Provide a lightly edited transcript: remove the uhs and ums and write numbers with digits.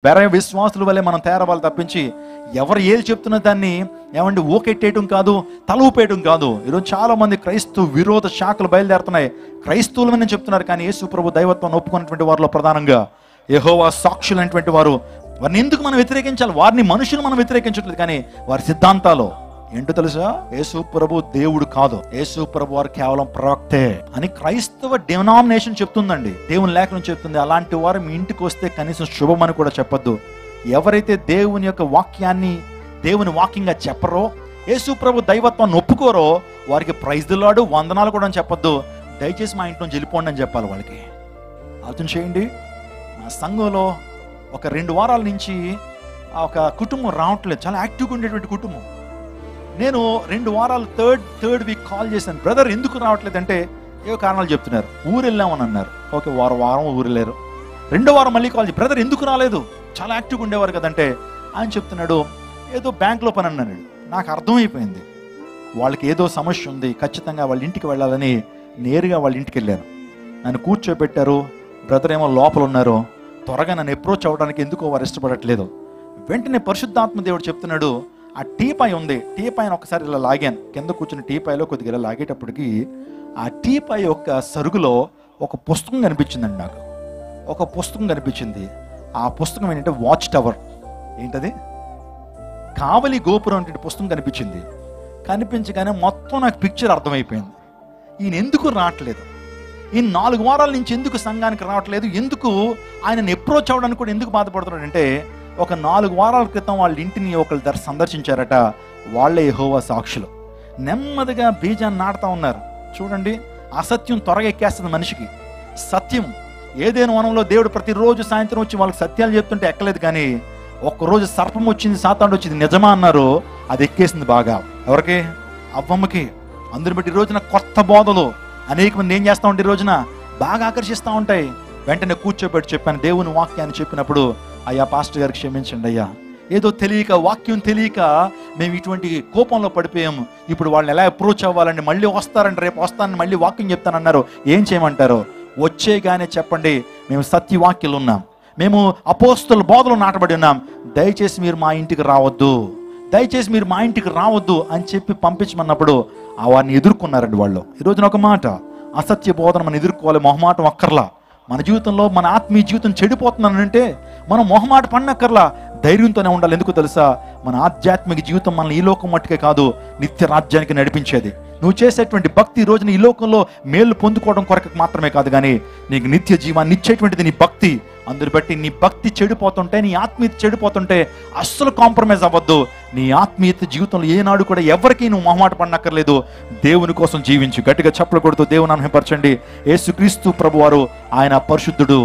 వేరే విశ్వాసుల వల్లే మనం తయారవ్వాలి తప్పించి ఎవరు ఏది చెప్తున్న దాన్ని ఏమంటే ఊకెట్టేయటం కాదు, తల ఊపేయటం కాదు. ఈరోజు చాలా మంది క్రైస్తవ విరోధ శాఖలు బయలుదేరుతున్నాయి. క్రైస్తవులమని చెప్తున్నారు, కానీ యేసు ప్రభు దైవత్వాన్ని ఒప్పుకున్నటువంటి వారిలో ప్రధానంగా యెహోవా సాక్షులు అనేటువంటి వారు, వారిని ఎందుకు మనం వ్యతిరేకించాలి? వారిని మనుషులు మనం వ్యతిరేకించట్లేదు, కానీ వారి సిద్ధాంతాలు ఏంటో తెలుసా? యేసు ప్రభు దేవుడు కాదు, యేసు ప్రభు వారు కేవలం ప్రవక్తే అని క్రైస్తవ డినామినేషన్ చెప్తుందండి. దేవుని లేఖనం చెప్తుంది. అలాంటి వారు మీ ఇంటికి వస్తే కనీసం శుభమని కూడా చెప్పొద్దు. ఎవరైతే దేవుని యొక్క వాక్యాన్ని దేవుని వాక్యంగా చెప్పరో, యేసు ప్రభు దైవత్వాన్ని ఒప్పుకోరో, వారికి ప్రైజ్ ది లార్డ్, వందనాలు కూడా అని చెప్పొద్దు. దయచేసి మా ఇంట్లో వెళ్ళిపోండి అని చెప్పాలి వాళ్ళకి. ఆలోచన చేయండి. మా సంఘంలో ఒక 2 వారాల నుంచి ఒక కుటుంబం రావట్లేదు, చాలా యాక్టివ్గా ఉండేటువంటి కుటుంబం. నేను 2 వారాలు థర్డ్ వీక్ కాల్ చేశాను. బ్రదర్ ఎందుకు రావట్లేదు అంటే ఏవో కారణాలు చెప్తున్నారు. ఊరు వెళ్ళామని అన్నారు. ఓకే, వారం ఊరు వెళ్ళారు. 2వ వారం మళ్ళీ కాల్ చేసి, బ్రదర్ ఎందుకు రాలేదు, చాలా యాక్టివ్గా ఉండేవారు కదంటే ఆయన చెప్తున్నాడు ఏదో బ్యాంక్లో పని అన్నాడు. నాకు అర్థమైపోయింది వాళ్ళకి ఏదో సమస్య ఉంది, ఖచ్చితంగా వాళ్ళ ఇంటికి వెళ్ళాలని నేరుగా వాళ్ళ ఇంటికి వెళ్ళాను. నన్ను కూర్చోబెట్టారు. బ్రదర్ ఏమో లోపల ఉన్నారు. త్వరగా నన్ను అప్రోచ్ అవ్వడానికి ఎందుకో వారు ఇష్టపడట్లేదు. వెంటనే పరిశుద్ధాత్మ దేవుడు చెప్తున్నాడు, ఆ టీపాయ్ ఉంది, టీపాయ్ని ఒకసారి ఇలా లాగాను. కింద కూర్చున్న టీపాయ్లో కొద్దిగా ఇలా లాగేటప్పటికి ఆ టీపాయ్ యొక్క సరుగులో ఒక పుస్తకం కనిపించిందండి. నాకు ఒక పుస్తకం కనిపించింది. ఆ పుస్తకం ఏంటంటే వాచ్ టవర్, ఏంటది కావలి గోపురం అంటే పుస్తకం కనిపించింది. కనిపించగానే మొత్తం నాకు పిక్చర్ అర్థమైపోయింది. ఈయన ఎందుకు రావట్లేదు, ఈ 4 వారాల నుంచి ఎందుకు సంఘానికి రావట్లేదు, ఎందుకు ఆయనను అప్రోచ్ అవ్వడానికి కూడా ఎందుకు బాధపడుతున్నాడంటే, ఒక 4 వారాల క్రితం వాళ్ళ ఇంటిని ఒకళ్ళు సందర్శించారట. వాళ్ళే యెహోవా సాక్షులు. నెమ్మదిగా బీజాన్ని నాటుతా ఉన్నారు. చూడండి, అసత్యం త్వరగా ఎక్కేస్తుంది మనిషికి. సత్యం ఏదైనా వనంలో దేవుడు ప్రతిరోజు సాయంత్రం వచ్చి వాళ్ళకి సత్యాలు చెప్తుంటే ఎక్కలేదు, కానీ ఒక్కరోజు సర్పం వచ్చింది, సాతానుడు వచ్చింది, నిజమా అన్నారు, అది ఎక్కేసింది బాగా. ఎవరికి? అవ్వమ్మకి. అందుని బట్టి ఈ రోజున కొత్త బోధలు అనేక మంది ఏం చేస్తూ ఉంటాయి, ఈ రోజున బాగా ఆకర్షిస్తూ ఉంటాయి. వెంటనే కూర్చోబెట్టి చెప్పాను దేవుని వాక్యాన్ని. చెప్పినప్పుడు, అయ్యా పాస్టర్ గారికి క్షమించండి అయ్యా, ఏదో తెలియక, వాక్యం తెలియక మేము ఇటువంటి కోపంలో పడిపోయాము. ఇప్పుడు వాళ్ళని ఎలా అప్రోచ్ అవ్వాలండి, మళ్ళీ వస్తారండి, రేపు వస్తానని మళ్ళీ వాక్యం చెప్తానన్నారు. ఏం చేయమంటారు? వచ్చేగానే చెప్పండి, మేము సత్యవాక్యాలు ఉన్నాం, మేము అపోస్తల బోధలు నాటబడి ఉన్నాం, దయచేసి మీరు మా ఇంటికి రావద్దు, దయచేసి మీరు మా ఇంటికి రావద్దు అని చెప్పి పంపించమన్నప్పుడు వారిని ఎదుర్కొన్నారండి వాళ్ళు. ఈరోజున ఒక మాట, అసత్య బోధన మనం ఎదుర్కోవాలి, మొహమాటం అక్కర్లా. మన జీవితంలో మన ఆత్మీయ జీవితం చెడిపోతుందనంటే మనం మొహమాట పడినక్కర్లా, ధైర్యంతోనే ఉండాలి. ఎందుకు తెలుసా? మన ఆధ్యాత్మిక జీవితం మనల్ని ఈ లోకం మట్టుకే కాదు, నిత్య రాజ్యానికి నడిపించేది. నువ్వు చేసేటువంటి భక్తి ఈ రోజున ఈ లోకంలో మేలు పొందుకోవడం కొరకు మాత్రమే కాదు, కానీ నీకు నిత్య జీవాన్ని ఇచ్చేటువంటిది నీ భక్తి. అందుని బట్టి నీ భక్తి చెడిపోతుంటే, నీ ఆత్మీయత చెడిపోతుంటే అస్సలు కాంప్రమైజ్ అవ్వద్దు. నీ ఆత్మీయత జీవితంలో ఏనాడు కూడా ఎవరికి నువ్వు మొహమాట పడనక్కర్లేదు. దేవుని కోసం జీవించు. గట్టిగా చప్పలు కొడుతూ దేవుని మహిమపరచండి. యేసుక్రీస్తు ప్రభువారు ఆయన పరిశుద్ధుడు.